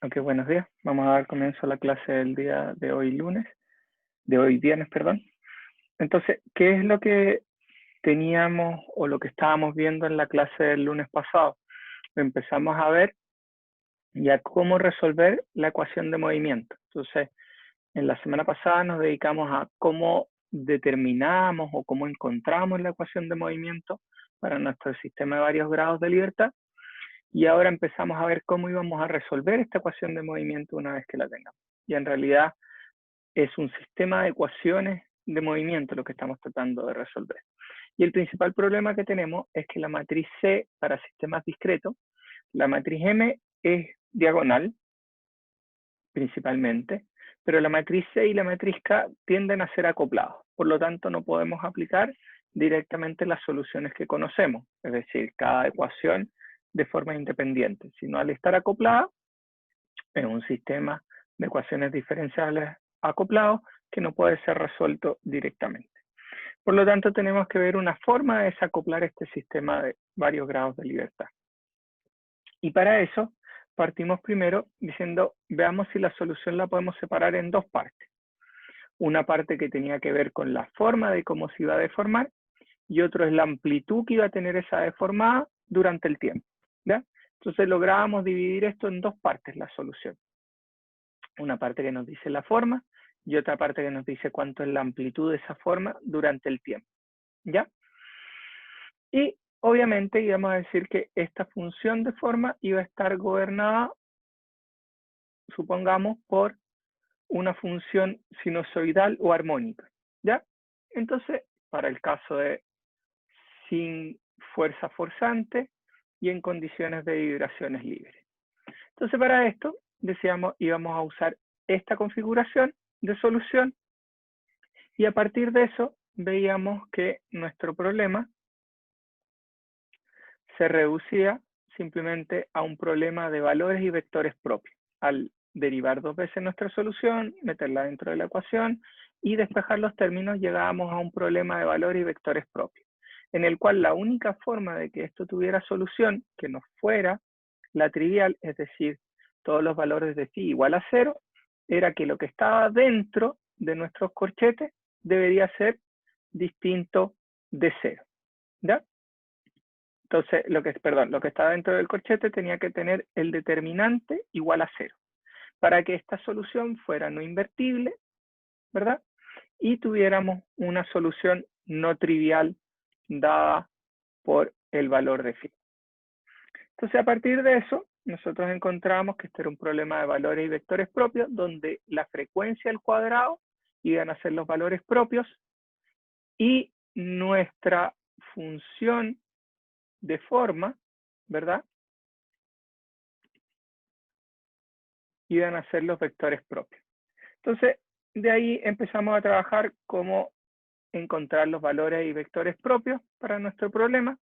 Ok, buenos días. Vamos a dar comienzo a la clase del día de hoy viernes, perdón. Entonces, ¿qué es lo que teníamos o lo que estábamos viendo en la clase del lunes pasado? Empezamos a ver ya cómo resolver la ecuación de movimiento. Entonces, en la semana pasada nos dedicamos a cómo determinamos o cómo encontramos la ecuación de movimiento para nuestro sistema de varios grados de libertad. Y ahora empezamos a ver cómo íbamos a resolver esta ecuación de movimiento una vez que la tengamos. Y en realidad es un sistema de ecuaciones de movimiento lo que estamos tratando de resolver. Y el principal problema que tenemos es que la matriz C para sistemas discretos, la matriz M es diagonal principalmente, pero la matriz C y la matriz K tienden a ser acoplados. Por lo tanto, no podemos aplicar directamente las soluciones que conocemos, es decir, cada ecuación de forma independiente, sino al estar acoplada en un sistema de ecuaciones diferenciales acoplados que no puede ser resuelto directamente. Por lo tanto, tenemos que ver una forma de desacoplar este sistema de varios grados de libertad. Y para eso, partimos primero diciendo, veamos si la solución la podemos separar en dos partes. Una parte que tenía que ver con la forma de cómo se iba a deformar y otro es la amplitud que iba a tener esa deformada durante el tiempo, ¿ya? Entonces lográbamos dividir esto en dos partes, la solución. Una parte que nos dice la forma y otra parte que nos dice cuánto es la amplitud de esa forma durante el tiempo, ¿ya? Y obviamente íbamos a decir que esta función de forma iba a estar gobernada, supongamos, por una función sinusoidal o armónica, ¿ya? Entonces, para el caso de sin fuerza forzante y en condiciones de vibraciones libres. Entonces, para esto, decíamos, íbamos a usar esta configuración de solución y a partir de eso veíamos que nuestro problema se reducía simplemente a un problema de valores y vectores propios. Al derivar dos veces nuestra solución, meterla dentro de la ecuación y despejar los términos, llegábamos a un problema de valores y vectores propios, en el cual la única forma de que esto tuviera solución, que no fuera la trivial, es decir, todos los valores de phi igual a 0, era que lo que estaba dentro de nuestros corchetes debería ser distinto de 0, ¿ya? Entonces, lo que estaba dentro del corchete tenía que tener el determinante igual a 0, para que esta solución fuera no invertible, ¿verdad? Y tuviéramos una solución no trivial dada por el valor de phi. Entonces, a partir de eso, nosotros encontramos que este era un problema de valores y vectores propios, donde la frecuencia al cuadrado iban a ser los valores propios y nuestra función de forma, ¿verdad? Iban a ser los vectores propios. Entonces, de ahí empezamos a trabajar cómo encontrar los valores y vectores propios para nuestro problema.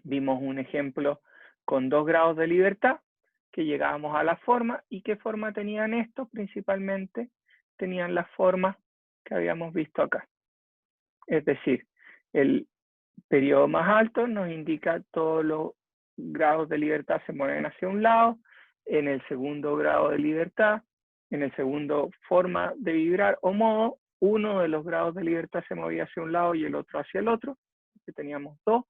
Vimos un ejemplo con 2 grados de libertad, que llegábamos a la forma. ¿Y qué forma tenían estos? Principalmente tenían la forma que habíamos visto acá. Es decir, el periodo más alto nos indica todos los grados de libertad se mueven hacia un lado, en el segundo grado de libertad, en el segundo forma de vibrar o modo, uno de los grados de libertad se movía hacia un lado y el otro hacia el otro, que teníamos dos.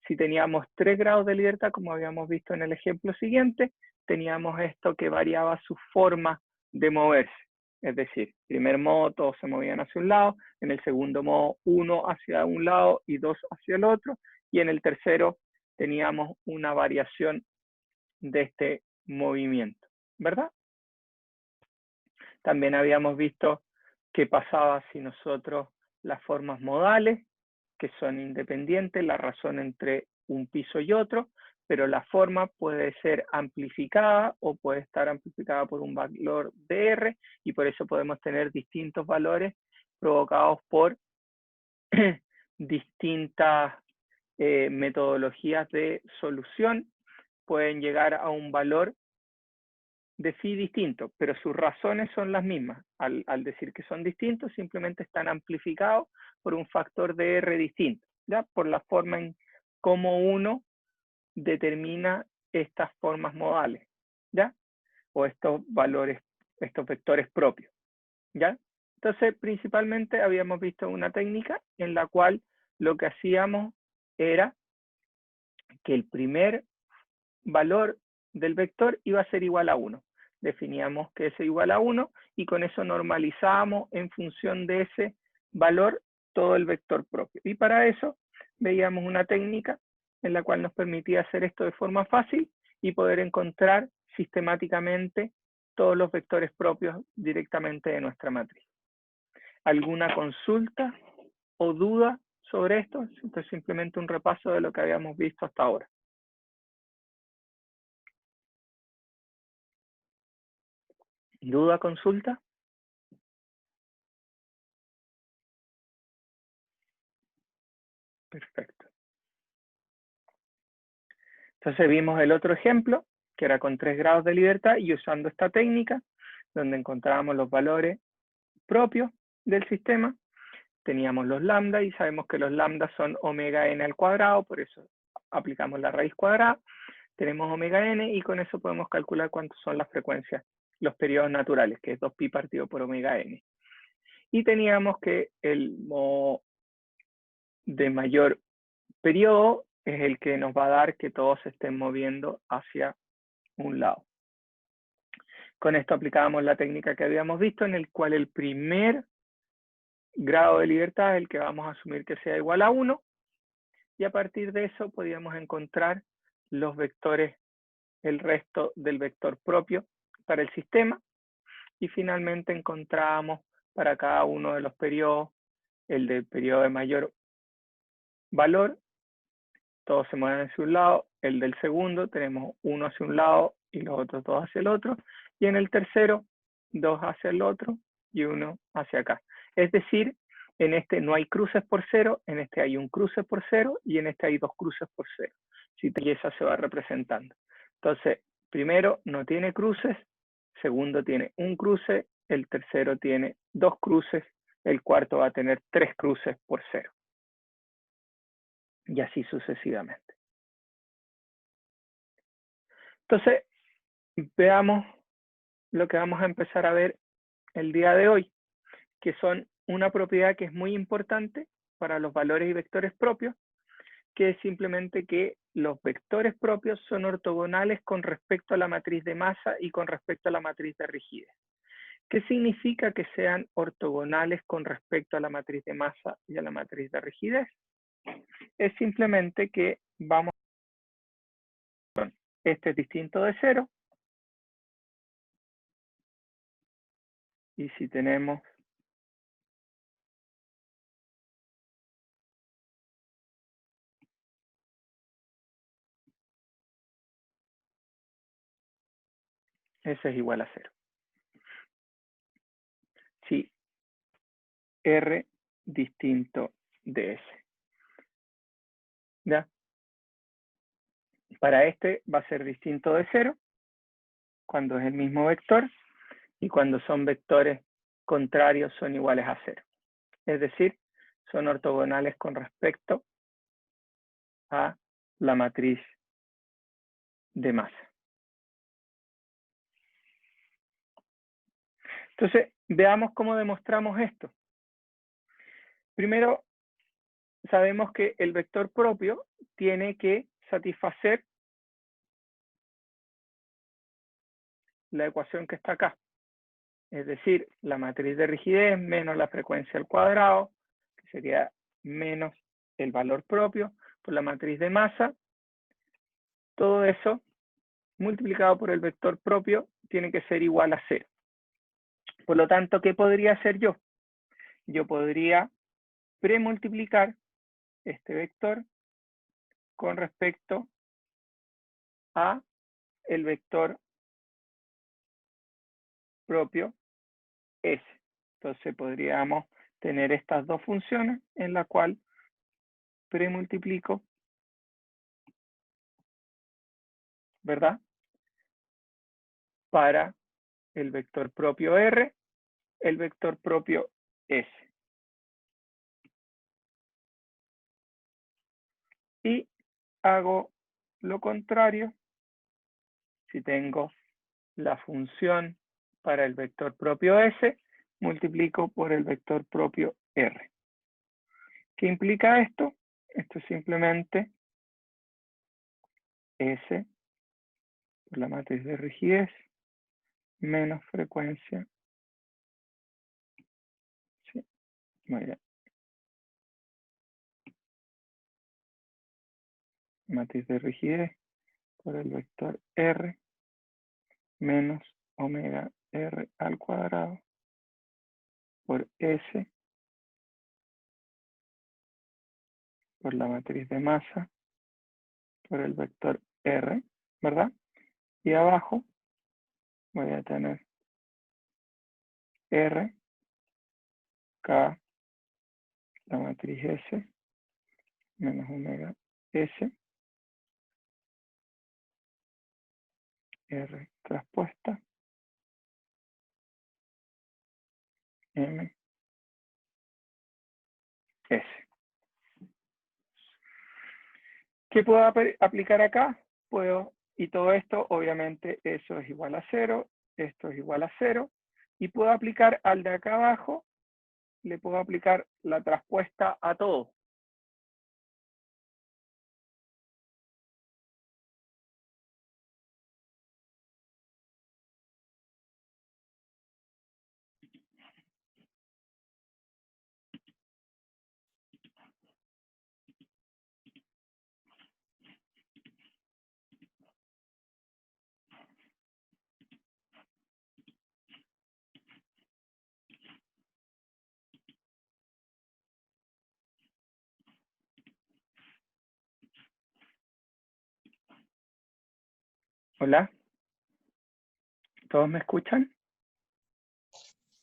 Si teníamos 3 grados de libertad, como habíamos visto en el ejemplo siguiente, teníamos esto que variaba su forma de moverse. Es decir, primer modo todos se movían hacia un lado, en el segundo modo uno hacia un lado y dos hacia el otro, y en el tercero teníamos una variación de este movimiento, ¿verdad? También habíamos visto qué pasaba si nosotros las formas modales, que son independientes, la razón entre un piso y otro, pero la forma puede ser amplificada o puede estar amplificada por un valor de R y por eso podemos tener distintos valores provocados por distintas metodologías de solución. Pueden llegar a un valor de phi distinto, pero sus razones son las mismas. Al decir que son distintos, simplemente están amplificados por un factor de R distinto, ¿ya? Por la forma en cómo uno determina estas formas modales, ¿ya? o estos valores, estos vectores propios, ¿ya? Entonces, principalmente habíamos visto una técnica en la cual lo que hacíamos era que el primer valor del vector iba a ser igual a 1. Definíamos que es igual a 1 y con eso normalizábamos en función de ese valor todo el vector propio. Y para eso veíamos una técnica en la cual nos permitía hacer esto de forma fácil y poder encontrar sistemáticamente todos los vectores propios directamente de nuestra matriz. ¿Alguna consulta o duda sobre esto? Esto es simplemente un repaso de lo que habíamos visto hasta ahora. ¿Duda, consulta? Perfecto. Entonces vimos el otro ejemplo, que era con 3 grados de libertad y usando esta técnica, donde encontrábamos los valores propios del sistema, teníamos los lambda y sabemos que los lambda son omega n al cuadrado, por eso aplicamos la raíz cuadrada, tenemos omega n y con eso podemos calcular cuántas son las frecuencias, los periodos naturales, que es 2pi partido por omega n. Y teníamos que el modo de mayor periodo es el que nos va a dar que todos se estén moviendo hacia un lado. Con esto aplicábamos la técnica que habíamos visto, en el cual el primer grado de libertad es el que vamos a asumir que sea igual a 1, y a partir de eso podíamos encontrar los vectores, el resto del vector propio para el sistema, y finalmente encontrábamos para cada uno de los periodos, el del periodo de mayor valor, todos se mueven hacia un lado, el del segundo tenemos uno hacia un lado y los otros dos hacia el otro, y en el tercero, dos hacia el otro y uno hacia acá. Es decir, en este no hay cruces por cero, en este hay un cruce por cero y en este hay dos cruces por cero. Y esa se va representando. Entonces, primero no tiene cruces, segundo tiene un cruce, el tercero tiene dos cruces, el cuarto va a tener 3 cruces por cero. Y así sucesivamente. Entonces, veamos lo que vamos a empezar a ver el día de hoy, que son una propiedad que es muy importante para los valores y vectores propios, que es simplemente que los vectores propios son ortogonales con respecto a la matriz de masa y con respecto a la matriz de rigidez. ¿Qué significa que sean ortogonales con respecto a la matriz de masa y a la matriz de rigidez? Es simplemente que vamos a... Este es distinto de 0. Y si tenemos ese es igual a 0. Si R distinto de S. ¿Ya? Para este va a ser distinto de 0 cuando es el mismo vector y cuando son vectores contrarios son iguales a 0. Es decir, son ortogonales con respecto a la matriz de masa. Entonces, veamos cómo demostramos esto. Primero, sabemos que el vector propio tiene que satisfacer la ecuación que está acá. Es decir, la matriz de rigidez menos la frecuencia al cuadrado, que sería menos el valor propio, por la matriz de masa. Todo eso multiplicado por el vector propio tiene que ser igual a 0. Por lo tanto, ¿qué podría hacer yo? Yo podría premultiplicar este vector con respecto a el vector propio S. Entonces podríamos tener estas dos funciones en la cual premultiplico, ¿verdad? Para el vector propio R, el vector propio S. Y hago lo contrario si tengo la función para el vector propio S, multiplico por el vector propio R. ¿Qué implica esto? Esto es simplemente S por la matriz de rigidez menos frecuencia. Sí, muy bien. Matriz de rigidez por el vector R menos omega R al cuadrado por S por la matriz de masa por el vector R, ¿verdad? Y abajo voy a tener R, K, la matriz S, menos omega S, R traspuesta, M, S. ¿Qué puedo aplicar acá? Puedo, y todo esto, obviamente, eso es igual a 0, esto es igual a 0, y puedo aplicar al de acá abajo, le puedo aplicar la traspuesta a todo. ¿Hola? ¿Todos me escuchan?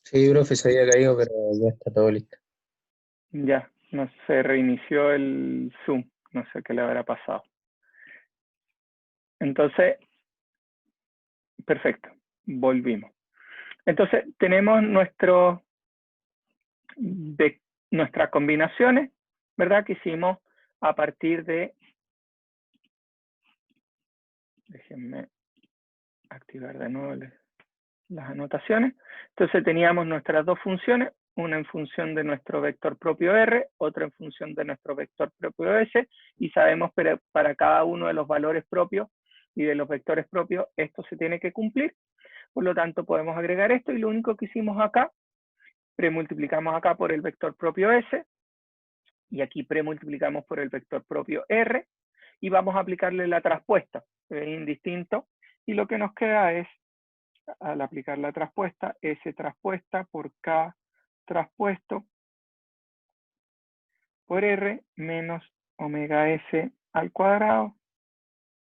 Sí, profe, se había caído, pero ya está todo listo. Ya, no se reinició el Zoom, no sé qué le habrá pasado. Entonces, perfecto, volvimos. Entonces, tenemos nuestras combinaciones, ¿verdad? Que hicimos a partir de, déjenme activar de nuevo las anotaciones. Entonces teníamos nuestras dos funciones, una en función de nuestro vector propio R, otra en función de nuestro vector propio S, y sabemos que para cada uno de los valores propios y de los vectores propios, esto se tiene que cumplir. Por lo tanto, podemos agregar esto, y lo único que hicimos acá, premultiplicamos acá por el vector propio S, y aquí premultiplicamos por el vector propio R, y vamos a aplicarle la traspuesta, es indistinto, y lo que nos queda es, al aplicar la traspuesta, S traspuesta por K traspuesto por R menos omega S al cuadrado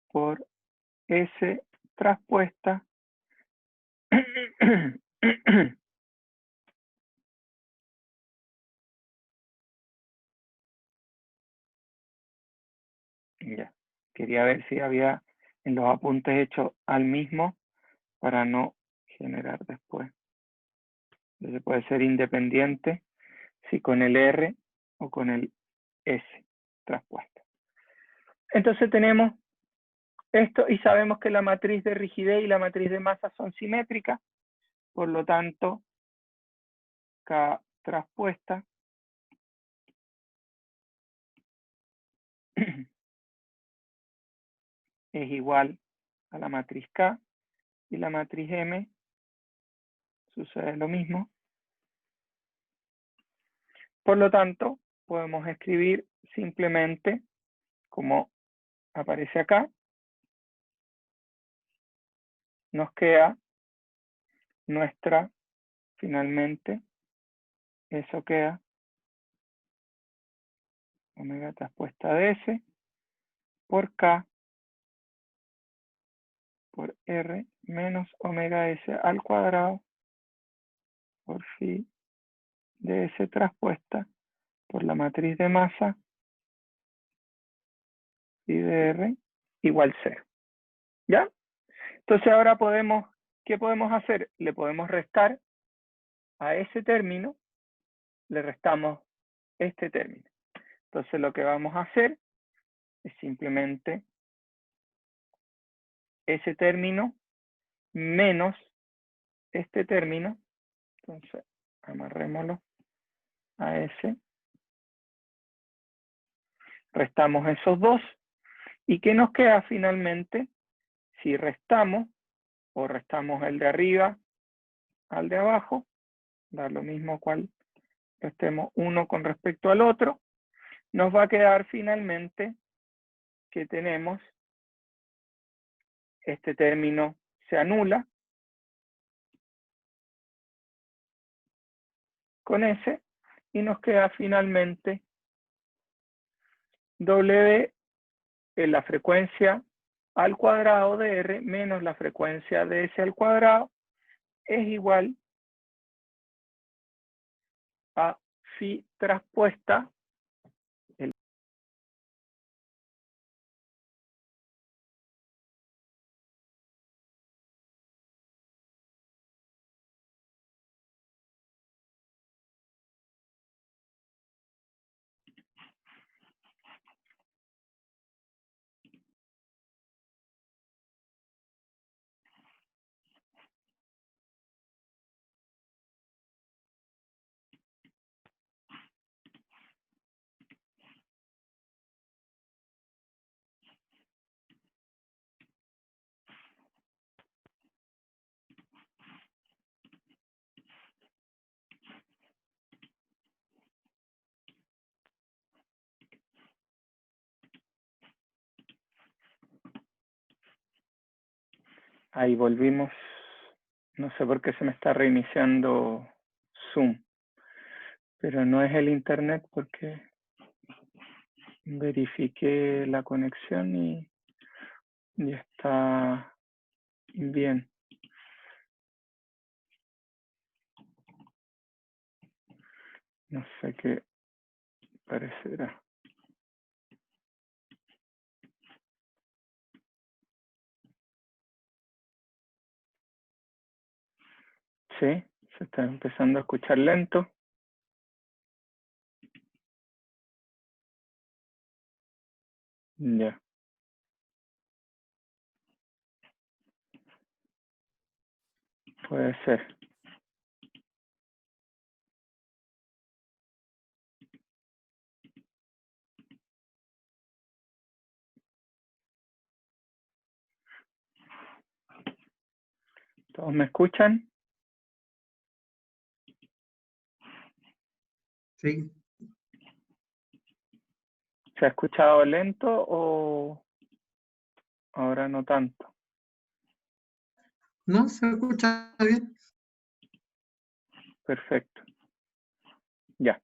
por S traspuesta ya. Quería ver si había en los apuntes hechos al mismo para no generar después. Entonces puede ser independiente si con el R o con el S traspuesto. Entonces tenemos esto y sabemos que la matriz de rigidez y la matriz de masa son simétricas, por lo tanto, K traspuesta es igual a la matriz K, y la matriz M sucede lo mismo. Por lo tanto, podemos escribir simplemente como aparece acá, nos queda nuestra, finalmente, eso queda omega traspuesta de S por K por R menos omega S al cuadrado por phi de S traspuesta por la matriz de masa y de R igual 0. ¿Ya? Entonces ahora ¿qué podemos hacer? Le podemos restar a ese término, le restamos este término. Entonces lo que vamos a hacer es simplemente ese término menos este término. Entonces, amarrémoslo a ese. Restamos esos dos. ¿Y qué nos queda finalmente? Si restamos, o restamos el de arriba al de abajo, da lo mismo cual restemos uno con respecto al otro, nos va a quedar finalmente que tenemos este término se anula con S y nos queda finalmente W en la frecuencia al cuadrado de R menos la frecuencia de S al cuadrado es igual a phi traspuesta el Ahí volvimos. No sé por qué se me está reiniciando Zoom. Pero no es el internet porque verifiqué la conexión y está bien. No sé qué parecerá. Sí, se está empezando a escuchar lento. Ya. Puede ser. ¿Todos me escuchan? Sí. ¿Se ha escuchado lento o ahora no tanto? No, se escucha bien. Perfecto. Ya.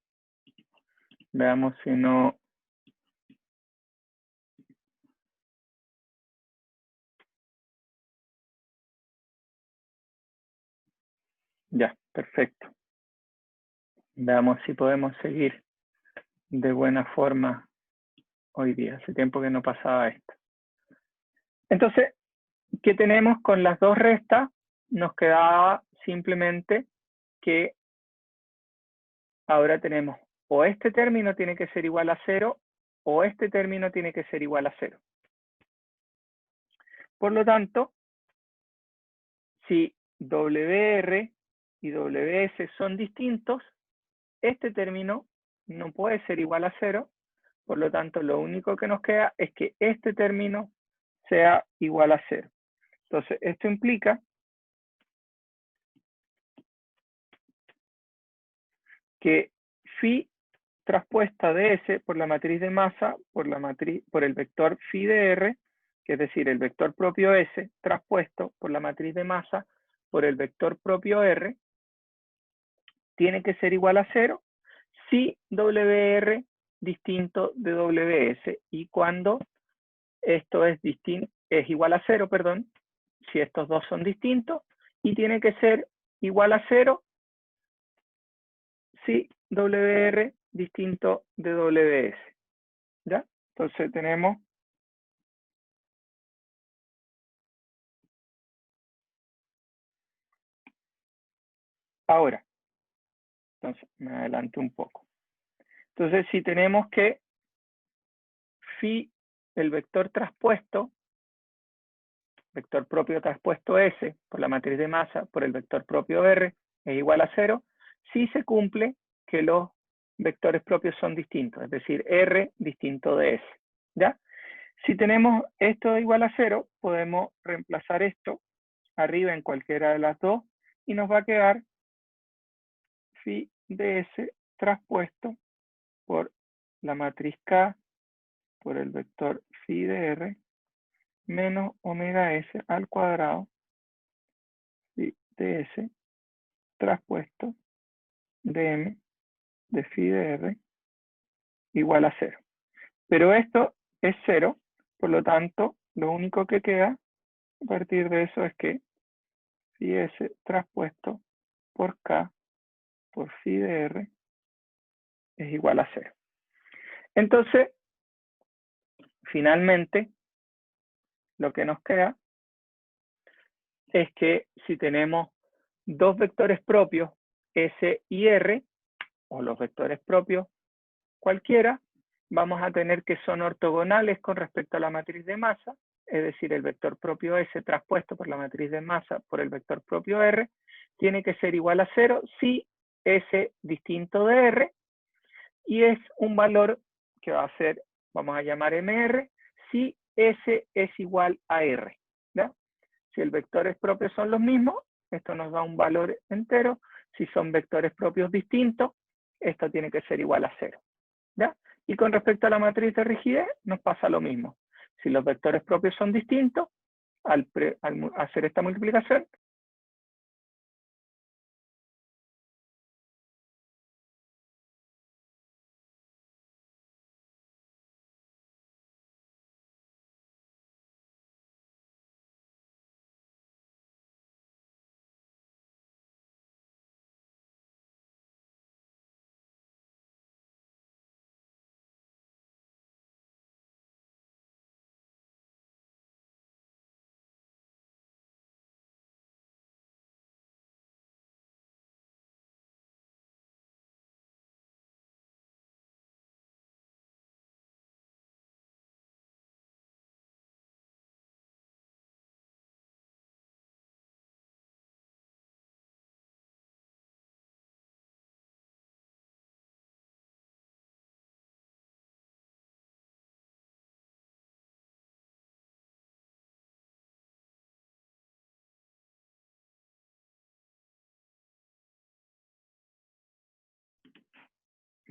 Veamos si no... Ya, perfecto. Veamos si podemos seguir de buena forma hoy día. Hace tiempo que no pasaba esto. Entonces, ¿qué tenemos con las dos restas? Nos quedaba simplemente que ahora tenemos o este término tiene que ser igual a 0 o este término tiene que ser igual a 0. Por lo tanto, si WR y WS son distintos, este término no puede ser igual a 0. Por lo tanto, lo único que nos queda es que este término sea igual a 0. Entonces, esto implica que phi traspuesta de S por la matriz de masa por el vector phi de R, que es decir, el vector propio S traspuesto por la matriz de masa por el vector propio R, tiene que ser igual a 0 si WR distinto de WS y cuando esto es igual a 0, perdón, si estos dos son distintos, y tiene que ser igual a 0 si WR distinto de WS. ¿Ya? Entonces tenemos ahora. Entonces me adelanto un poco. Entonces si tenemos que phi, el vector traspuesto vector propio traspuesto S por la matriz de masa por el vector propio R es igual a 0, si se cumple que los vectores propios son distintos, es decir, R distinto de S, ¿ya? Si tenemos esto igual a 0, podemos reemplazar esto arriba en cualquiera de las dos y nos va a quedar phi de S traspuesto por la matriz K por el vector phi de R menos omega S al cuadrado phi de S traspuesto de M de phi de R igual a 0. Pero esto es 0, por lo tanto, lo único que queda a partir de eso es que phi S traspuesto por K por phi de R es igual a 0. Entonces, finalmente, lo que nos queda es que si tenemos dos vectores propios, S y R, o los vectores propios cualquiera, vamos a tener que son ortogonales con respecto a la matriz de masa, es decir, el vector propio S traspuesto por la matriz de masa por el vector propio R, tiene que ser igual a 0 si S distinto de R, y es un valor que va a ser, vamos a llamar MR, si S es igual a R, ¿ya? Si el vectores propios son los mismos, esto nos da un valor entero. Si son vectores propios distintos, esto tiene que ser igual a 0, ¿ya? Y con respecto a la matriz de rigidez, nos pasa lo mismo. Si los vectores propios son distintos, al hacer esta multiplicación,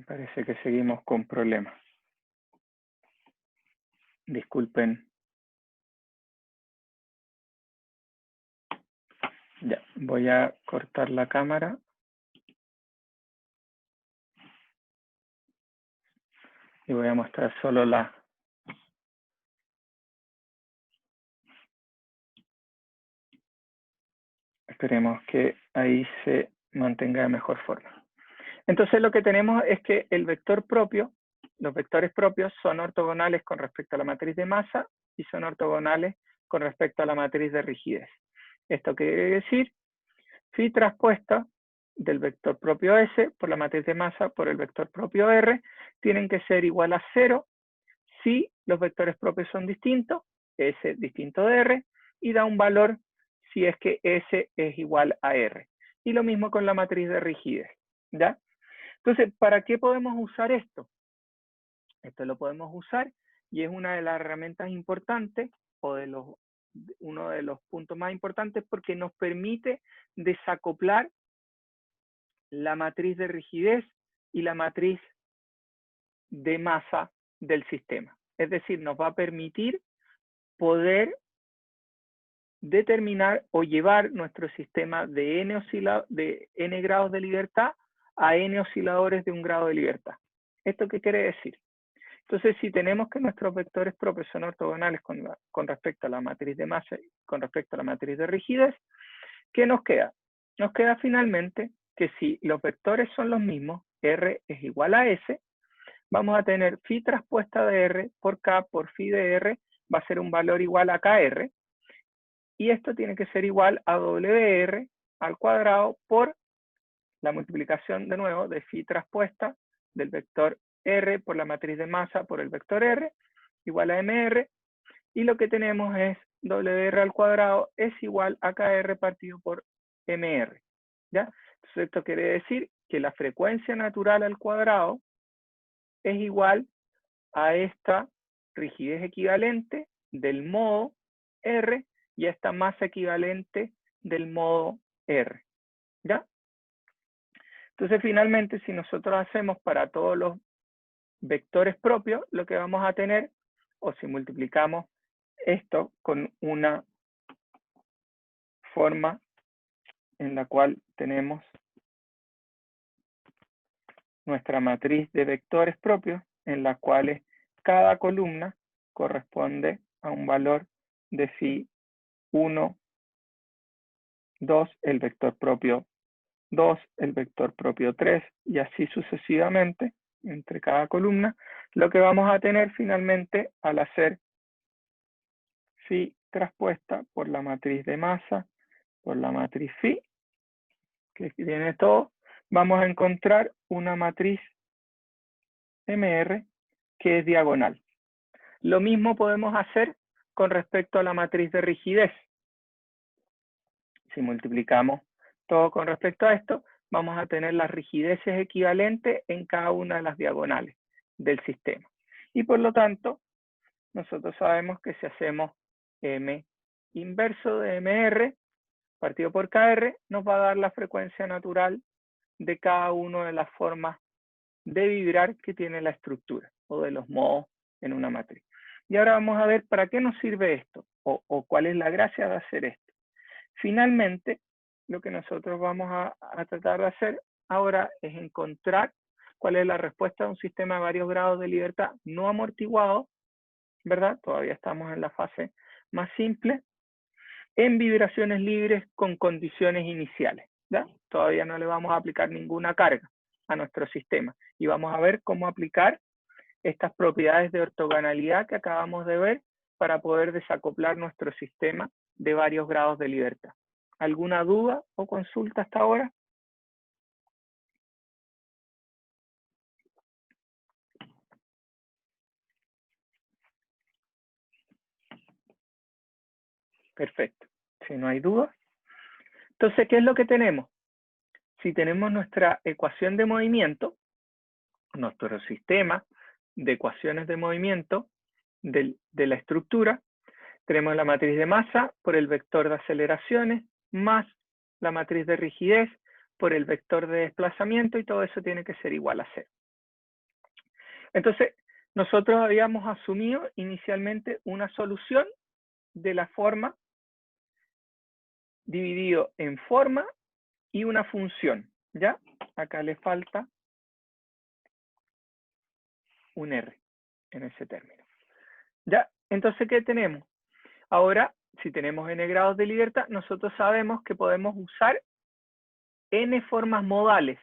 parece que seguimos con problemas. Disculpen. Ya, voy a cortar la cámara. Y voy a mostrar solo la... Esperemos que ahí se mantenga de mejor forma. Entonces lo que tenemos es que el vector propio, los vectores propios son ortogonales con respecto a la matriz de masa y son ortogonales con respecto a la matriz de rigidez. Esto quiere decir, phi traspuesta del vector propio S por la matriz de masa por el vector propio R tienen que ser igual a 0 si los vectores propios son distintos, S distinto de R, y da un valor si es que S es igual a R. Y lo mismo con la matriz de rigidez, ¿ya? Entonces, ¿para qué podemos usar esto? Esto lo podemos usar y es una de las herramientas importantes o uno de los puntos más importantes porque nos permite desacoplar la matriz de rigidez y la matriz de masa del sistema. Es decir, nos va a permitir poder determinar o llevar nuestro sistema de n grados de libertad a n osciladores de 1 grado de libertad. ¿Esto qué quiere decir? Entonces, si tenemos que nuestros vectores propios son ortogonales con respecto a la matriz de masa y con respecto a la matriz de rigidez, ¿qué nos queda? Nos queda finalmente que si los vectores son los mismos, R es igual a S, vamos a tener phi traspuesta de R por K por phi de R, va a ser un valor igual a KR, y esto tiene que ser igual a WR al cuadrado por la multiplicación de nuevo de phi traspuesta del vector R por la matriz de masa por el vector R, igual a MR, Y lo que tenemos es WR al cuadrado es igual a KR partido por MR. ¿Ya? Entonces esto quiere decir que la frecuencia natural al cuadrado es igual a esta rigidez equivalente del modo R y a esta masa equivalente del modo R. ¿Ya? Entonces, finalmente, si nosotros hacemos para todos los vectores propios, lo que vamos a tener, o si multiplicamos esto con una forma en la cual tenemos nuestra matriz de vectores propios, en la cual cada columna corresponde a un valor de phi 1, 2, el vector propio 2, el vector propio 3, y así sucesivamente, entre cada columna, lo que vamos a tener finalmente al hacer phi traspuesta por la matriz de masa, por la matriz phi, que tiene todo, vamos a encontrar una matriz MR que es diagonal. Lo mismo podemos hacer con respecto a la matriz de rigidez. Si multiplicamos todo con respecto a esto, vamos a tener las rigideces equivalentes en cada una de las diagonales del sistema. Y por lo tanto, nosotros sabemos que si hacemos M inverso de MR partido por KR, nos va a dar la frecuencia natural de cada una de las formas de vibrar que tiene la estructura o de los modos en una matriz. Y ahora vamos a ver para qué nos sirve esto o cuál es la gracia de hacer esto. Finalmente, lo que nosotros vamos a tratar de hacer ahora es encontrar cuál es la respuesta de un sistema de varios grados de libertad no amortiguado, ¿verdad? Todavía estamos en la fase más simple, en vibraciones libres con condiciones iniciales, ¿ya? Todavía no le vamos a aplicar ninguna carga a nuestro sistema y vamos a ver cómo aplicar estas propiedades de ortogonalidad que acabamos de ver para poder desacoplar nuestro sistema de varios grados de libertad. ¿Alguna duda o consulta hasta ahora? Perfecto. Si no hay duda. Entonces, ¿qué es lo que tenemos? Si tenemos nuestra ecuación de movimiento, nuestro sistema de ecuaciones de movimiento de la estructura, tenemos la matriz de masa por el vector de aceleraciones más la matriz de rigidez por el vector de desplazamiento y todo eso tiene que ser igual a 0. Entonces, nosotros habíamos asumido inicialmente una solución de la forma dividido en forma y una función, ¿ya? Acá le falta un R en ese término. ¿Ya? Entonces, ¿qué tenemos? Ahora, si tenemos n grados de libertad, nosotros sabemos que podemos usar n formas modales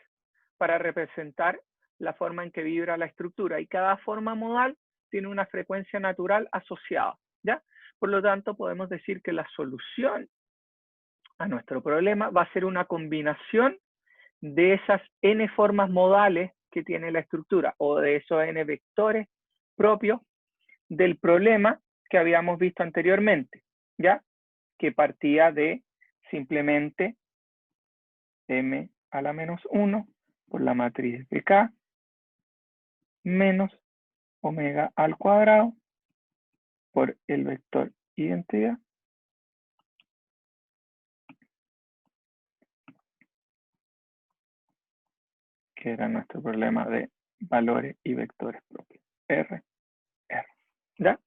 para representar la forma en que vibra la estructura, y cada forma modal tiene una frecuencia natural asociada, ¿ya? Por lo tanto, podemos decir que la solución a nuestro problema va a ser una combinación de esas n formas modales que tiene la estructura, o de esos n vectores propios del problema que habíamos visto anteriormente, ¿ya? Que partía de simplemente m a la menos 1 por la matriz de K menos omega al cuadrado por el vector identidad que era nuestro problema de valores y vectores propios. R. ¿Ya?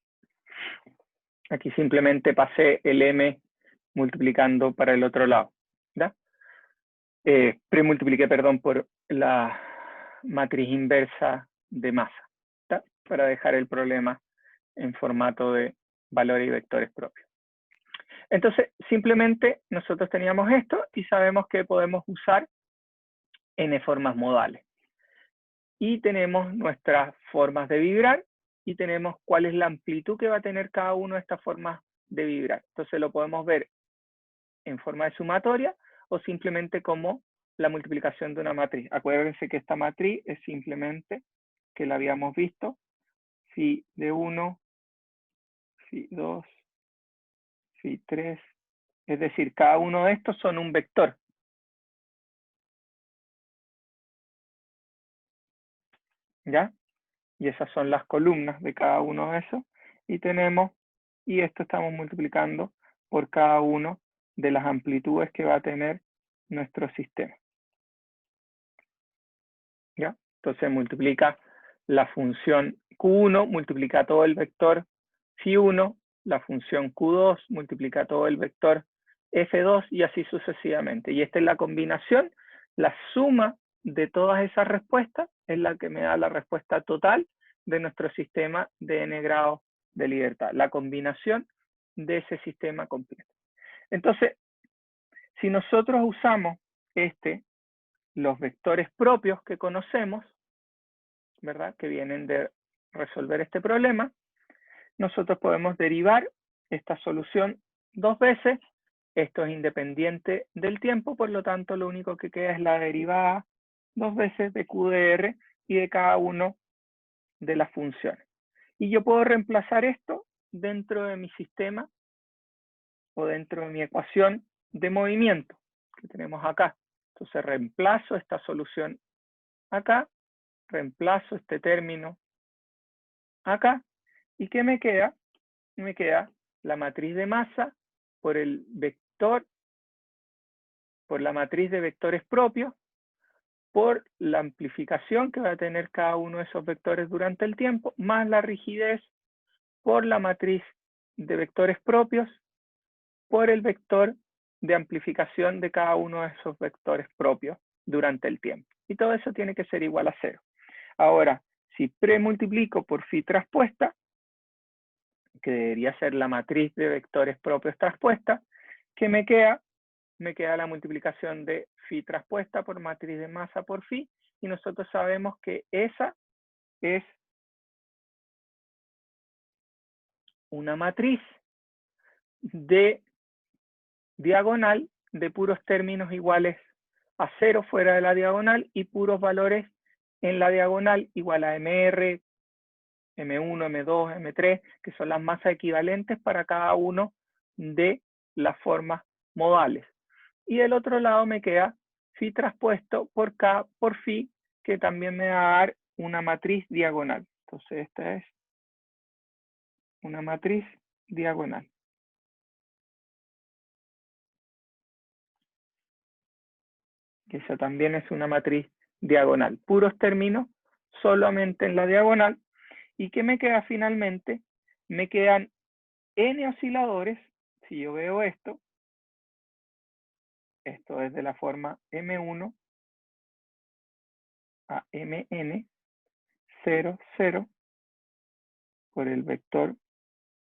Aquí simplemente pasé el m multiplicando para el otro lado. ¿Ya? Premultipliqué, perdón, por la matriz inversa de masa, ¿ya? Para dejar el problema en formato de valores y vectores propios. Entonces, simplemente nosotros teníamos esto y sabemos que podemos usar n formas modales. Y tenemos nuestras formas de vibrar y tenemos cuál es la amplitud que va a tener cada una de estas formas de vibrar. Entonces lo podemos ver en forma de sumatoria o simplemente como la multiplicación de una matriz. Acuérdense que esta matriz es simplemente, que la habíamos visto, phi de 1, Phi2, Phi3. Es decir, cada uno de estos son un vector. ¿Ya? Y esas son las columnas de cada uno de esos. Y tenemos, y esto estamos multiplicando por cada uno de las amplitudes que va a tener nuestro sistema. ¿Ya? Entonces multiplica la función Q1, multiplica todo el vector Phi1, la función Q2, multiplica todo el vector F2 y así sucesivamente. Y esta es la combinación, la suma de todas esas respuestas es la que me da la respuesta total de nuestro sistema de n grados de libertad, la combinación de ese sistema completo. Entonces, si nosotros usamos los vectores propios que conocemos, ¿verdad? Que vienen de resolver este problema, nosotros podemos derivar esta solución dos veces. Esto es independiente del tiempo, por lo tanto, lo único que queda es la derivada dos veces de Q de R y de cada uno de las funciones. Y yo puedo reemplazar esto dentro de mi sistema o dentro de mi ecuación de movimiento que tenemos acá. Entonces reemplazo esta solución acá, reemplazo este término acá, ¿y qué me queda? Me queda la matriz de masa por el vector, por la matriz de vectores propios, por la amplificación que va a tener cada uno de esos vectores durante el tiempo, más la rigidez por la matriz de vectores propios, por el vector de amplificación de cada uno de esos vectores propios durante el tiempo. Y todo eso tiene que ser igual a 0. Ahora, si premultiplico por phi traspuesta, que debería ser la matriz de vectores propios traspuesta, ¿qué me queda? Me queda la multiplicación de phi traspuesta por matriz de masa por phi, y nosotros sabemos que esa es una matriz de diagonal de puros términos iguales a 0 fuera de la diagonal y puros valores en la diagonal igual a MR, M1, M2, M3, que son las masas equivalentes para cada uno de las formas modales. Y del otro lado me queda phi traspuesto por K por phi, que también me va a dar una matriz diagonal. Entonces esta es una matriz diagonal. Que esa también es una matriz diagonal. Puros términos solamente en la diagonal. ¿Y qué me queda finalmente? Me quedan n osciladores. Si yo veo esto es de la forma M1 a Mn 0, 0 por el vector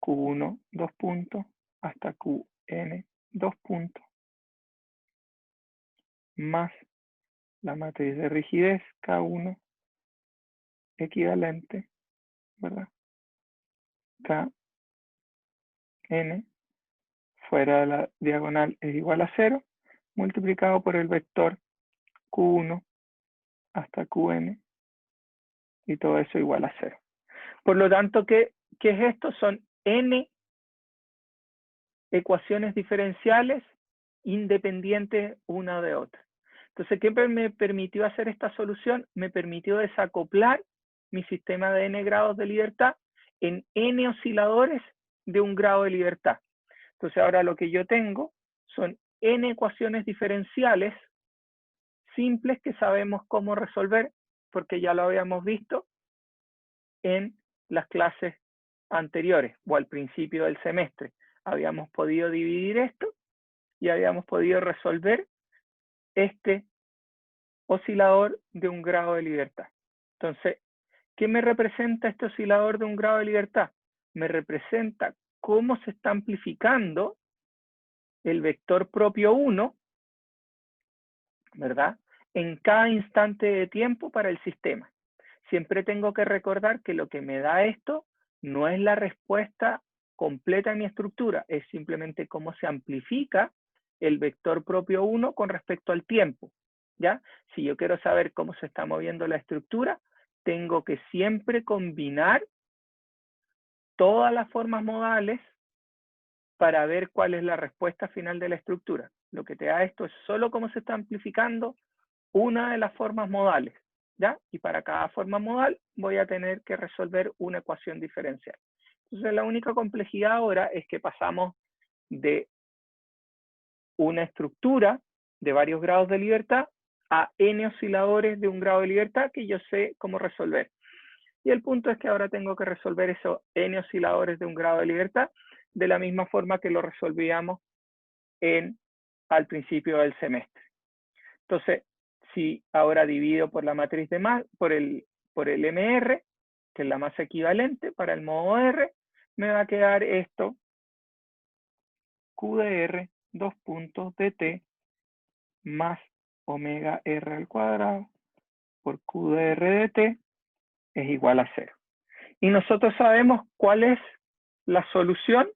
Q1, 2 puntos, hasta Qn, 2 puntos, más la matriz de rigidez, K1 equivalente, ¿verdad? Kn fuera de la diagonal es igual a 0, multiplicado por el vector Q1 hasta Qn, y todo eso igual a 0. Por lo tanto, ¿qué es esto? Son n ecuaciones diferenciales independientes una de otra. Entonces, ¿qué me permitió hacer esta solución? Me permitió desacoplar mi sistema de n grados de libertad en n osciladores de un grado de libertad. Entonces, ahora lo que yo tengo son n ecuaciones diferenciales simples que sabemos cómo resolver, porque ya lo habíamos visto en las clases anteriores o al principio del semestre. Habíamos podido dividir esto y habíamos podido resolver este oscilador de un grado de libertad. Entonces, ¿qué me representa este oscilador de un grado de libertad? Me representa cómo se está amplificando el vector propio 1, ¿verdad? En cada instante de tiempo para el sistema. Siempre tengo que recordar que lo que me da esto no es la respuesta completa de mi estructura, es simplemente cómo se amplifica el vector propio 1 con respecto al tiempo, ¿ya? Si yo quiero saber cómo se está moviendo la estructura, tengo que siempre combinar todas las formas modales para ver cuál es la respuesta final de la estructura. Lo que te da esto es solo cómo se está amplificando una de las formas modales, ¿ya? Y para cada forma modal voy a tener que resolver una ecuación diferencial. Entonces la única complejidad ahora es que pasamos de una estructura de varios grados de libertad a n osciladores de un grado de libertad que yo sé cómo resolver. Y el punto es que ahora tengo que resolver esos n osciladores de un grado de libertad de la misma forma que lo resolvíamos al principio del semestre. Entonces, si ahora divido por la matriz de masa, por el MR, que es la masa equivalente para el modo R, me va a quedar esto, QDR, 2 puntos dt, más omega R al cuadrado, por QDR dt, es igual a 0. Y nosotros sabemos cuál es la solución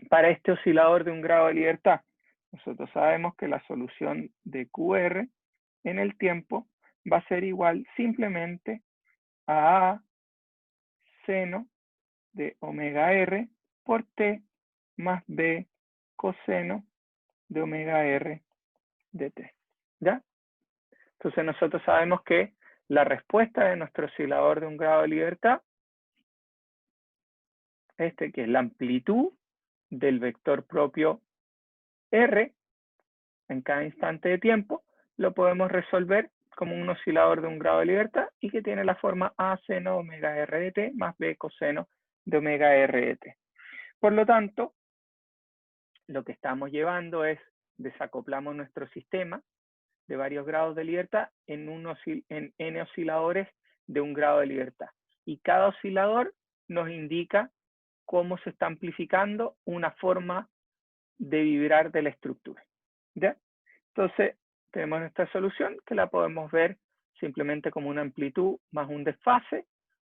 para este oscilador de un grado de libertad. Nosotros sabemos que la solución de QR en el tiempo va a ser igual simplemente a A seno de omega R por T más B coseno de omega R de T. ¿Ya? Entonces nosotros sabemos que la respuesta de nuestro oscilador de un grado de libertad, que es la amplitud del vector propio R en cada instante de tiempo, lo podemos resolver como un oscilador de un grado de libertad y que tiene la forma A seno de omega R de T más B coseno de omega R de T. Por lo tanto, lo que estamos llevando es, desacoplamos nuestro sistema de varios grados de libertad en n osciladores de un grado de libertad. Y cada oscilador nos indica cómo se está amplificando una forma de vibrar de la estructura. ¿Ya? Entonces, tenemos nuestra solución que la podemos ver simplemente como una amplitud más un desfase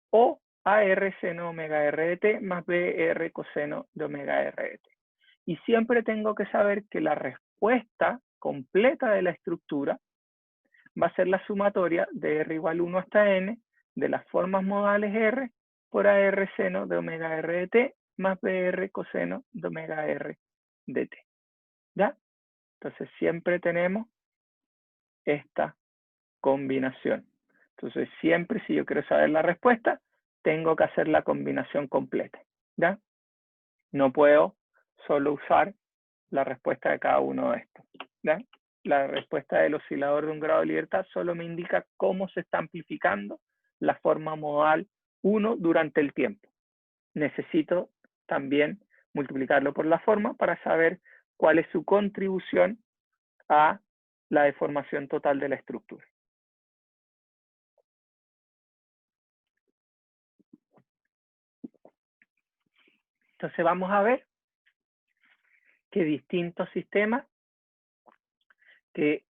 o AR seno omega R de T más BR coseno de omega R de T. Y siempre tengo que saber que la respuesta completa de la estructura va a ser la sumatoria de R igual 1 hasta N de las formas modales R por AR seno de omega R de T más BR coseno de omega R de T. ¿Ya? Entonces siempre tenemos esta combinación. Entonces siempre si yo quiero saber la respuesta, tengo que hacer la combinación completa. ¿Ya? No puedo solo usar la respuesta de cada uno de estos. ¿Ya? La respuesta del oscilador de un grado de libertad solo me indica cómo se está amplificando la forma modal 1 durante el tiempo. Necesito también multiplicarlo por la forma para saber cuál es su contribución a la deformación total de la estructura. Entonces vamos a ver que distintos sistemas, que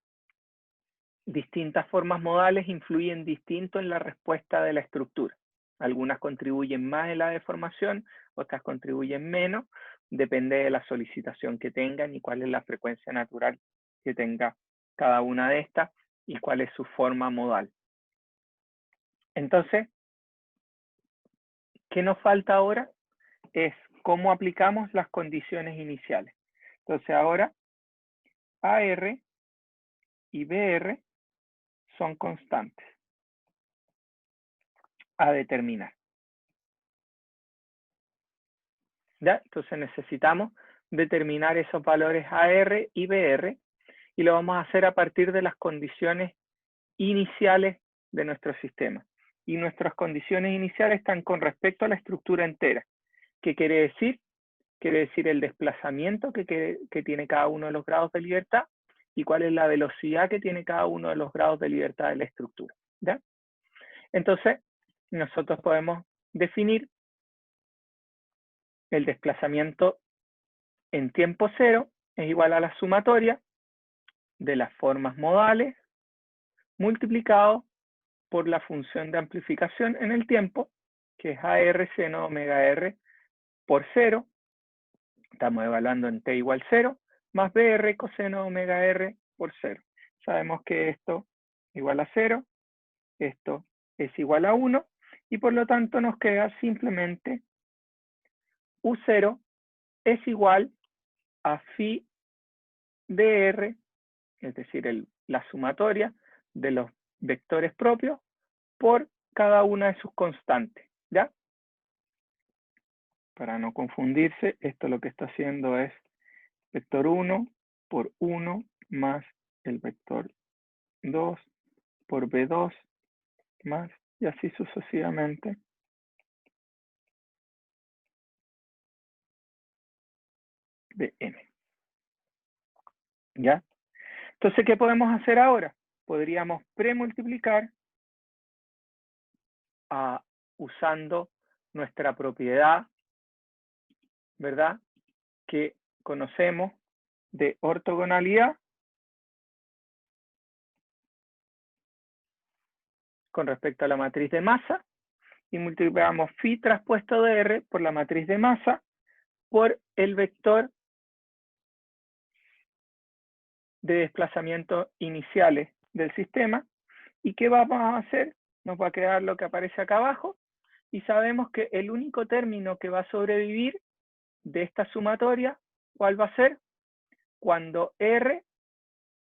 distintas formas modales influyen distinto en la respuesta de la estructura. Algunas contribuyen más en la deformación, otras contribuyen menos, depende de la solicitación que tengan y cuál es la frecuencia natural que tenga cada una de estas y cuál es su forma modal. Entonces, ¿qué nos falta ahora? Es cómo aplicamos las condiciones iniciales. Entonces ahora, AR y BR son constantes a determinar. ¿Ya? Entonces necesitamos determinar esos valores AR y BR y lo vamos a hacer a partir de las condiciones iniciales de nuestro sistema. Y nuestras condiciones iniciales están con respecto a la estructura entera. ¿Qué quiere decir? Quiere decir el desplazamiento que tiene cada uno de los grados de libertad y cuál es la velocidad que tiene cada uno de los grados de libertad de la estructura. ¿Ya? Entonces, nosotros podemos definir el desplazamiento en tiempo cero es igual a la sumatoria de las formas modales multiplicado por la función de amplificación en el tiempo, que es AR seno omega R por 0, estamos evaluando en t igual 0, más BR coseno omega R por 0. Sabemos que esto igual a 0, esto es igual a 1, y por lo tanto nos queda simplemente U0 es igual a phi de R, es decir, la sumatoria de los vectores propios por cada una de sus constantes, ¿ya? Para no confundirse, esto lo que está haciendo es vector 1 por 1 más el vector 2 por B2 más, y así sucesivamente. Bn. ¿Ya? Entonces, ¿qué podemos hacer ahora? Podríamos premultiplicar usando nuestra propiedad, ¿verdad? Que conocemos de ortogonalidad con respecto a la matriz de masa y multiplicamos phi traspuesto de R por la matriz de masa por el vector de desplazamiento iniciales del sistema. ¿Y qué vamos a hacer? Nos va a quedar lo que aparece acá abajo y sabemos que el único término que va a sobrevivir de esta sumatoria, ¿cuál va a ser? Cuando R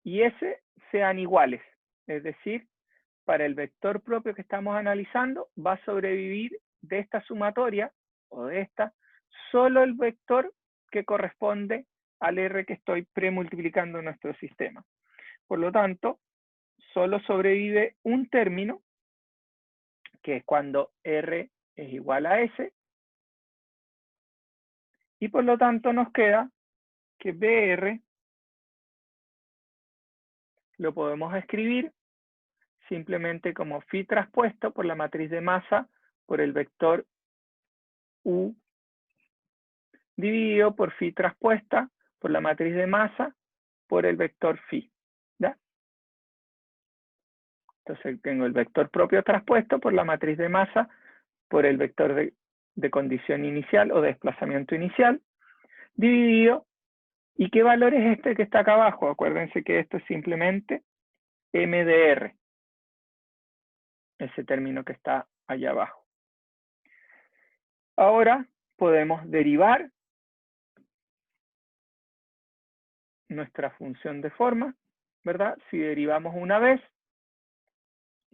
y S sean iguales. Es decir, para el vector propio que estamos analizando, va a sobrevivir de esta sumatoria, o de esta, solo el vector que corresponde al R que estoy premultiplicando en nuestro sistema. Por lo tanto, solo sobrevive un término, que es cuando R es igual a S, y por lo tanto nos queda que BR lo podemos escribir simplemente como phi traspuesto por la matriz de masa por el vector U dividido por phi traspuesta por la matriz de masa por el vector phi. ¿Ya? Entonces tengo el vector propio traspuesto por la matriz de masa por el vector de condición inicial o desplazamiento inicial dividido. ¿Y qué valor es este que está acá abajo? Acuérdense que esto es simplemente m de r, ese término que está allá abajo. Ahora podemos derivar nuestra función de forma, ¿verdad? Si derivamos una vez,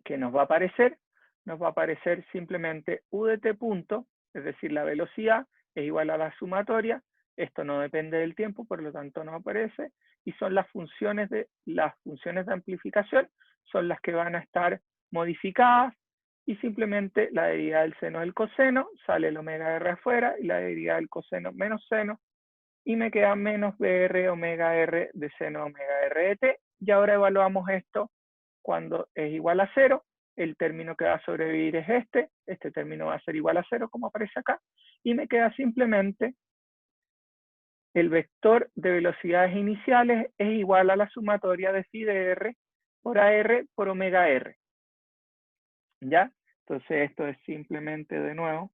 ¿qué nos va a aparecer? Nos va a aparecer simplemente u de t punto, es decir, la velocidad es igual a la sumatoria. Esto no depende del tiempo, por lo tanto no aparece. Y son las funciones de amplificación, son las que van a estar modificadas. Y simplemente la derivada del seno del coseno, sale el omega r afuera, y la derivada del coseno menos seno, y me queda menos BR omega R de seno omega R de t. Y ahora evaluamos esto cuando es igual a 0. El término que va a sobrevivir es este término va a ser igual a 0, como aparece acá, y me queda simplemente el vector de velocidades iniciales es igual a la sumatoria de phi de R por AR por omega R. ¿Ya? Entonces esto es simplemente, de nuevo,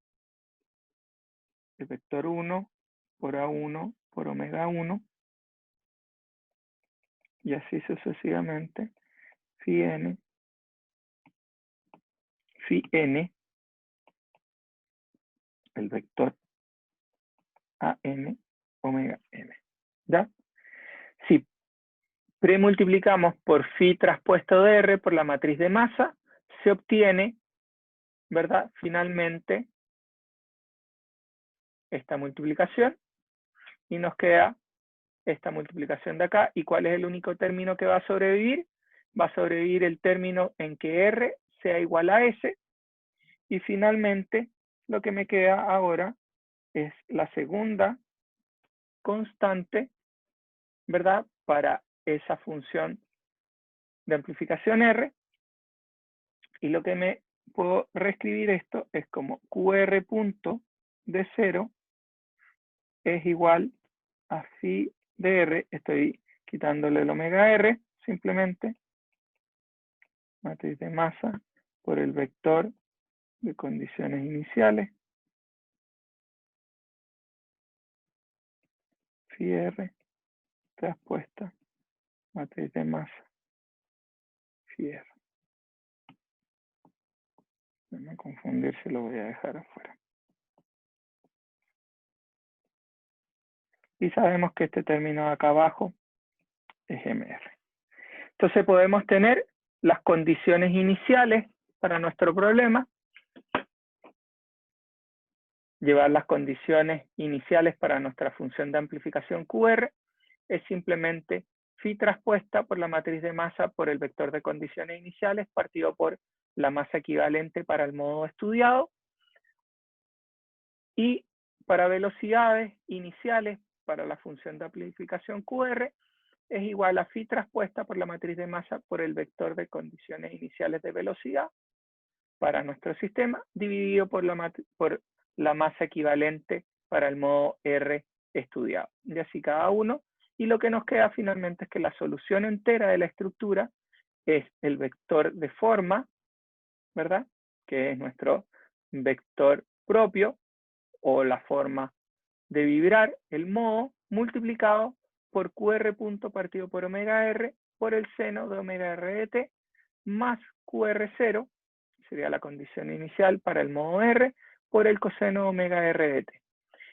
el vector 1 por A1 por omega 1, y así sucesivamente, phi n, el vector AN omega n. ¿Ya? Si premultiplicamos por phi traspuesto de R por la matriz de masa, se obtiene, ¿verdad? Finalmente, esta multiplicación, y nos queda esta multiplicación de acá. ¿Y cuál es el único término que va a sobrevivir? Va a sobrevivir el término en que R sea igual a S, y finalmente lo que me queda ahora es la segunda constante, ¿verdad? Para esa función de amplificación R, y lo que me puedo reescribir esto es como QR punto de 0 es igual a phi de R, estoy quitándole el omega R, simplemente, matriz de masa por el vector de condiciones iniciales, phi R, traspuesta, matriz de masa, phi R. No me confundir, si lo voy a dejar afuera. y sabemos que este término de acá abajo es mr. Entonces podemos tener las condiciones iniciales para nuestro problema, llevar las condiciones iniciales para nuestra función de amplificación QR, es simplemente phi traspuesta por la matriz de masa por el vector de condiciones iniciales partido por la masa equivalente para el modo estudiado, y para velocidades iniciales para la función de amplificación QR es igual a phi traspuesta por la matriz de masa por el vector de condiciones iniciales de velocidad para nuestro sistema dividido por la masa equivalente para el modo R estudiado. Y así cada uno. Y lo que nos queda finalmente es que la solución entera de la estructura es el vector de forma, ¿verdad? Que es nuestro vector propio o la forma de vibrar, el modo multiplicado por QR punto partido por omega R por el seno de omega R de t más QR0, sería la condición inicial para el modo R, por el coseno de omega R de t.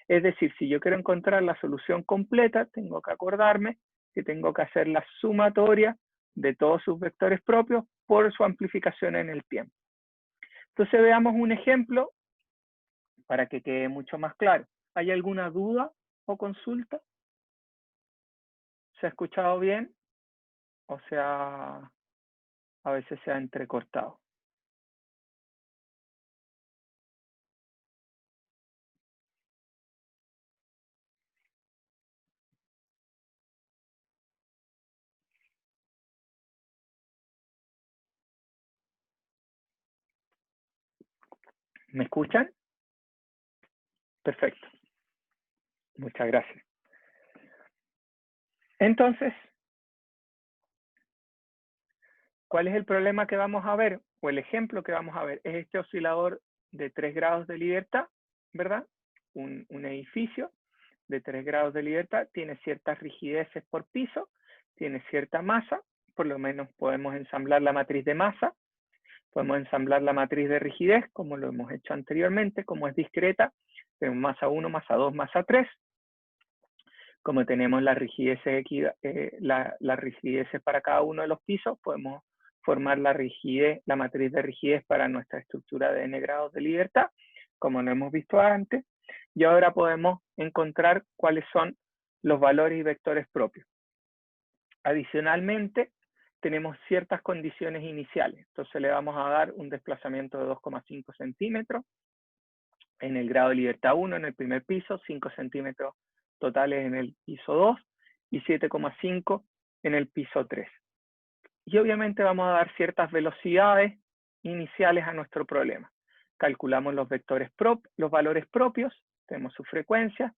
Es decir, si yo quiero encontrar la solución completa, tengo que acordarme que tengo que hacer la sumatoria de todos sus vectores propios por su amplificación en el tiempo. Entonces veamos un ejemplo para que quede mucho más claro. ¿Hay alguna duda o consulta? ¿Se ha escuchado bien? O sea, a veces se ha entrecortado. ¿Me escuchan? Perfecto. Muchas gracias. Entonces, ¿cuál es el problema que vamos a ver? O el ejemplo que vamos a ver es este oscilador de 3 grados de libertad, ¿verdad? Un edificio de 3 grados de libertad tiene ciertas rigideces por piso, tiene cierta masa, por lo menos podemos ensamblar la matriz de masa, podemos ensamblar la matriz de rigidez, como lo hemos hecho anteriormente, como es discreta, tenemos masa 1, masa 2, masa 3. Como tenemos las rigideces para cada uno de los pisos, podemos formar la matriz de rigidez para nuestra estructura de n grados de libertad, como lo hemos visto antes, y ahora podemos encontrar cuáles son los valores y vectores propios. Adicionalmente, tenemos ciertas condiciones iniciales, entonces le vamos a dar un desplazamiento de 2,5 centímetros en el grado de libertad 1 en el primer piso, 5 centímetros totales en el piso 2 y 7,5 en el piso 3. Y obviamente vamos a dar ciertas velocidades iniciales a nuestro problema. Calculamos los valores propios, tenemos su frecuencia,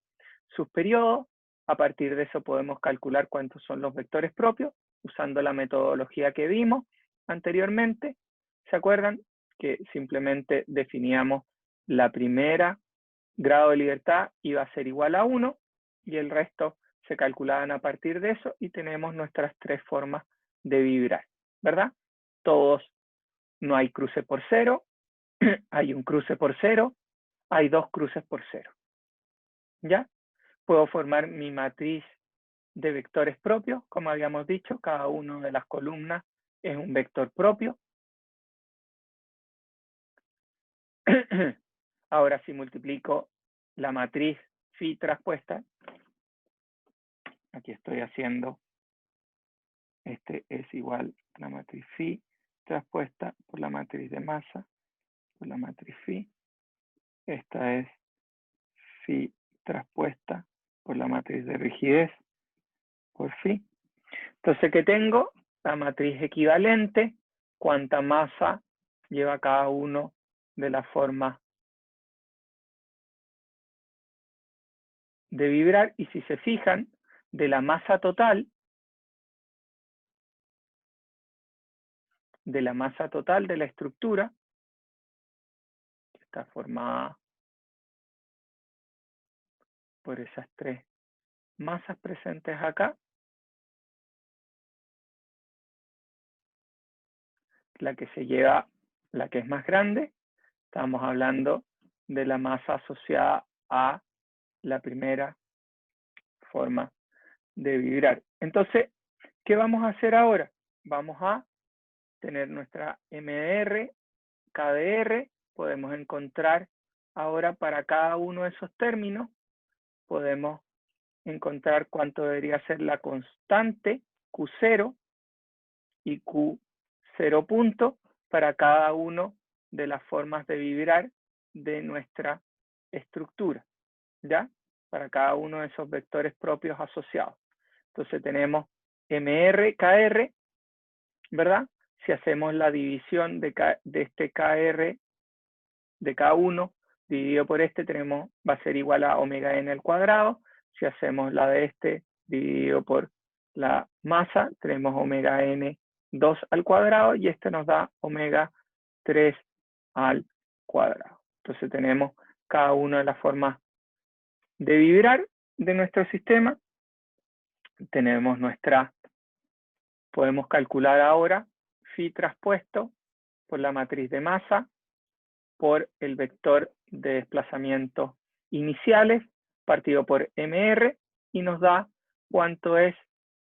sus periodos, a partir de eso podemos calcular cuántos son los vectores propios, usando la metodología que vimos anteriormente. ¿Se acuerdan? Que simplemente definíamos la primera grado de libertad iba a ser igual a 1 y el resto se calculaban a partir de eso y tenemos nuestras 3 formas de vibrar, ¿verdad? Todos, no hay cruce por 0, hay un cruce por 0, hay 2 cruces por 0. ¿Ya? Puedo formar mi matriz de vectores propios, como habíamos dicho, cada una de las columnas es un vector propio. Ahora si multiplico la matriz phi traspuesta, aquí estoy haciendo, este es igual a la matriz phi traspuesta por la matriz de masa, por la matriz phi. Esta es phi traspuesta por la matriz de rigidez, por phi. Entonces, ¿qué tengo? La matriz equivalente, cuánta masa lleva cada uno de las formas de vibrar. Y si se fijan, de la masa total, de la estructura, que está formada por esas 3 masas presentes acá, la que se lleva, la que es más grande, estamos hablando de la masa asociada a la primera forma de vibrar. Entonces, ¿qué vamos a hacer ahora? Vamos a tener nuestra MDR, KDR, podemos encontrar ahora para cada uno de esos términos, podemos encontrar cuánto debería ser la constante Q0 y Q0 punto para cada uno de las formas de vibrar de nuestra estructura, ¿ya? Para cada uno de esos vectores propios asociados. Entonces tenemos MR, KR, ¿verdad? Si hacemos la división de este KR de K1 dividido por este, va a ser igual a omega n al cuadrado. Si hacemos la de este dividido por la masa, tenemos omega n 2 al cuadrado y este nos da omega 3 al cuadrado. Entonces tenemos cada una de las formas de vibrar de nuestro sistema. Tenemos podemos calcular ahora phi traspuesto por la matriz de masa por el vector de desplazamiento iniciales partido por MR y nos da cuánto es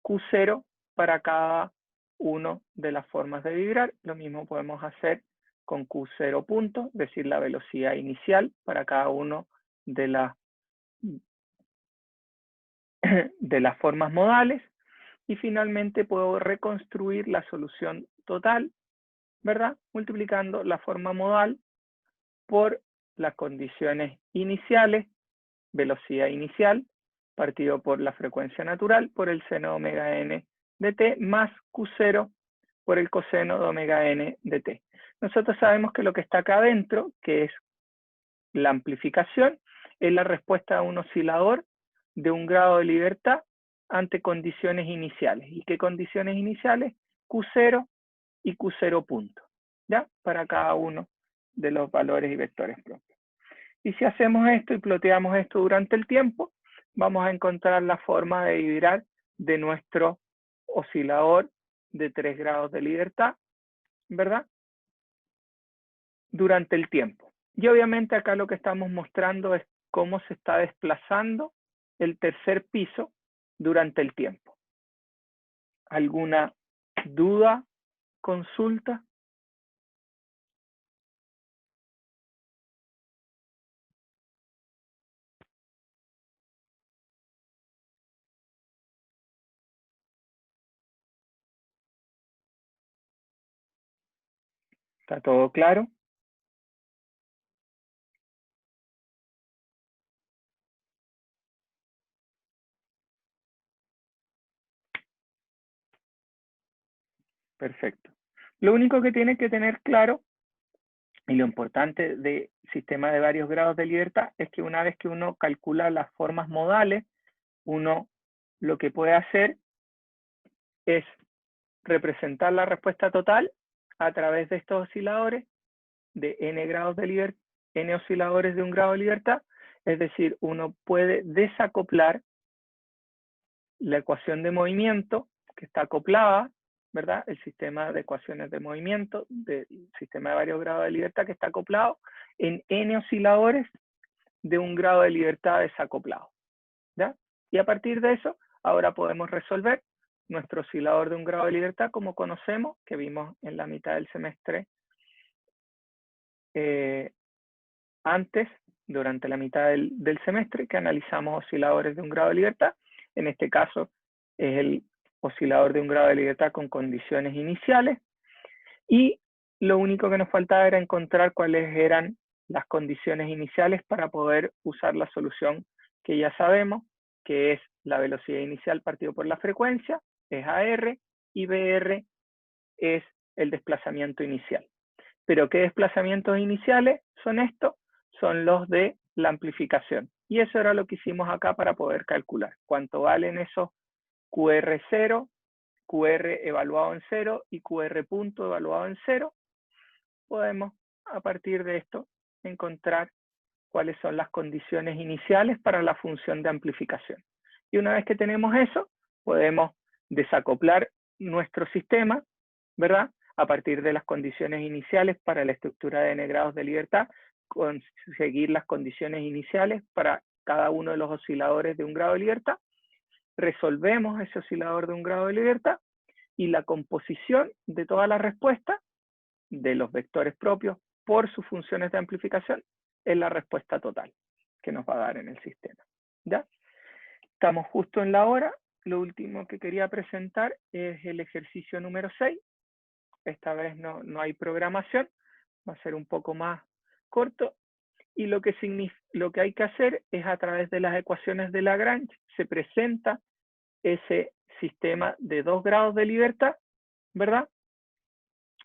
Q0 para cada una de las formas de vibrar. Lo mismo podemos hacer con Q0 punto, es decir, la velocidad inicial para cada una de las formas modales. Y finalmente puedo reconstruir la solución total, ¿verdad? Multiplicando la forma modal por las condiciones iniciales, velocidad inicial, partido por la frecuencia natural, por el seno de omega n de t, más Q0 por el coseno de omega n de t. Nosotros sabemos que lo que está acá adentro, que es la amplificación, es la respuesta a un oscilador de un grado de libertad ante condiciones iniciales. ¿Y qué condiciones iniciales? Q0 y Q0 punto, ¿ya? Para cada uno de los valores y vectores propios. Y si hacemos esto y ploteamos esto durante el tiempo, vamos a encontrar la forma de vibrar de nuestro oscilador de 3 grados de libertad, ¿verdad? Durante el tiempo. Y obviamente acá lo que estamos mostrando es cómo se está desplazando el tercer piso durante el tiempo. ¿Alguna duda, consulta? ¿Está todo claro? Perfecto. Lo único que tiene que tener claro, y lo importante de sistema de varios grados de libertad, es que una vez que uno calcula las formas modales, uno lo que puede hacer es representar la respuesta total a través de estos osciladores de n grados de libertad, n osciladores de un grado de libertad, es decir, uno puede desacoplar la ecuación de movimiento que está acoplada, ¿verdad? El sistema de ecuaciones de movimiento del sistema de varios grados de libertad que está acoplado en n osciladores de un grado de libertad desacoplado, ¿ya? Y a partir de eso, ahora podemos resolver nuestro oscilador de un grado de libertad como conocemos, que vimos en la mitad del semestre antes, durante la mitad del semestre, que analizamos osciladores de un grado de libertad. En este caso es el oscilador de un grado de libertad con condiciones iniciales. Y lo único que nos faltaba era encontrar cuáles eran las condiciones iniciales para poder usar la solución que ya sabemos, que es la velocidad inicial partido por la frecuencia, es AR, y BR es el desplazamiento inicial. ¿Pero qué desplazamientos iniciales son estos? Son los de la amplificación. Y eso era lo que hicimos acá para poder calcular cuánto valen esos QR0, QR evaluado en 0 y QR punto evaluado en 0. Podemos, a partir de esto, encontrar cuáles son las condiciones iniciales para la función de amplificación. Y una vez que tenemos eso, podemos desacoplar nuestro sistema, ¿verdad? A partir de las condiciones iniciales para la estructura de n grados de libertad, conseguir las condiciones iniciales para cada uno de los osciladores de un grado de libertad resolvemos ese oscilador de un grado de libertad y la composición de toda la respuesta de los vectores propios por sus funciones de amplificación es la respuesta total que nos va a dar en el sistema. ¿Ya? Estamos justo en la hora. Lo último que quería presentar es el ejercicio número 6. Esta vez no hay programación, va a ser un poco más corto. Y lo que hay que hacer es, a través de las ecuaciones de Lagrange, se presenta ese sistema de 2 grados de libertad, ¿verdad?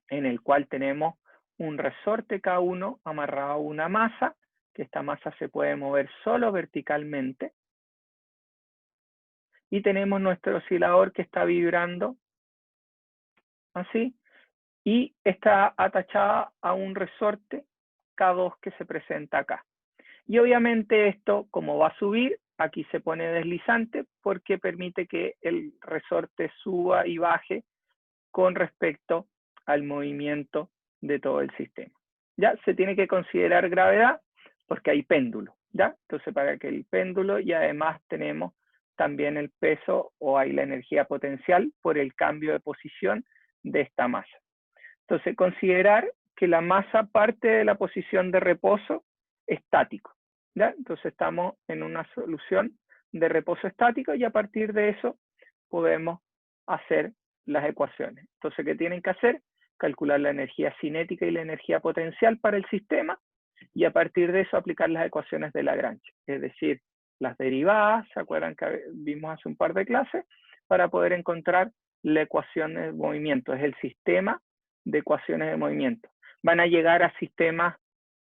En el cual tenemos un resorte K1 amarrado a una masa, que esta masa se puede mover solo verticalmente. Y tenemos nuestro oscilador que está vibrando así, y está atachada a un resorte K2 que se presenta acá. Y obviamente esto, como va a subir, aquí se pone deslizante porque permite que el resorte suba y baje con respecto al movimiento de todo el sistema. Ya se tiene que considerar gravedad porque hay péndulo, ¿ya? Entonces, para que el péndulo, y además tenemos también el peso, o hay la energía potencial por el cambio de posición de esta masa. Entonces, considerar que la masa parte de la posición de reposo estático, ¿ya? Entonces estamos en una solución de reposo estático y a partir de eso podemos hacer las ecuaciones. Entonces, ¿qué tienen que hacer? Calcular la energía cinética y la energía potencial para el sistema y a partir de eso aplicar las ecuaciones de Lagrange, es decir, las derivadas, ¿se acuerdan que vimos hace un par de clases? Para poder encontrar la ecuación de movimiento, es el sistema de ecuaciones de movimiento. Van a llegar a sistemas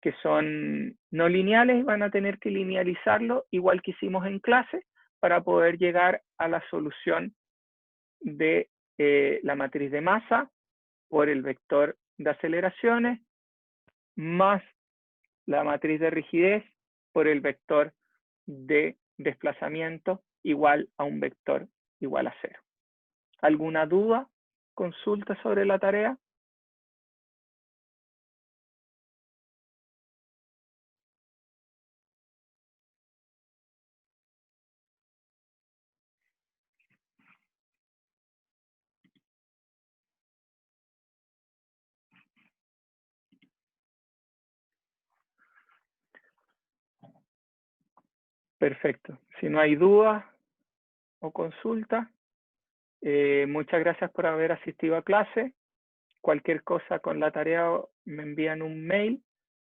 que son no lineales y van a tener que linealizarlo igual que hicimos en clase para poder llegar a la solución de la matriz de masa por el vector de aceleraciones más la matriz de rigidez por el vector de desplazamiento igual a un vector igual a 0. ¿Alguna duda? ¿Consulta sobre la tarea? Perfecto. Si no hay duda o consulta, muchas gracias por haber asistido a clase. Cualquier cosa con la tarea me envían un mail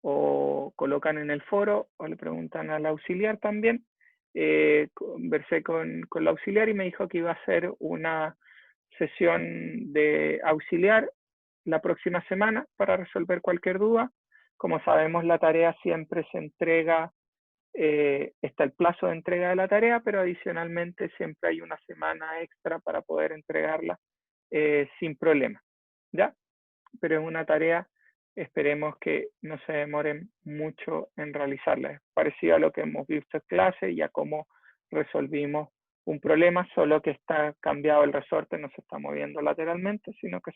o colocan en el foro o le preguntan al auxiliar también. Conversé con la auxiliar y me dijo que iba a hacer una sesión de auxiliar la próxima semana para resolver cualquier duda. Como sabemos, la tarea siempre se entrega, está el plazo de entrega de la tarea, pero adicionalmente siempre hay una semana extra para poder entregarla sin problema, ¿ya? Pero es una tarea, esperemos que no se demoren mucho en realizarla. Es parecido a lo que hemos visto en clase y a cómo resolvimos un problema, solo que está cambiado el resorte, no se está moviendo lateralmente, sino que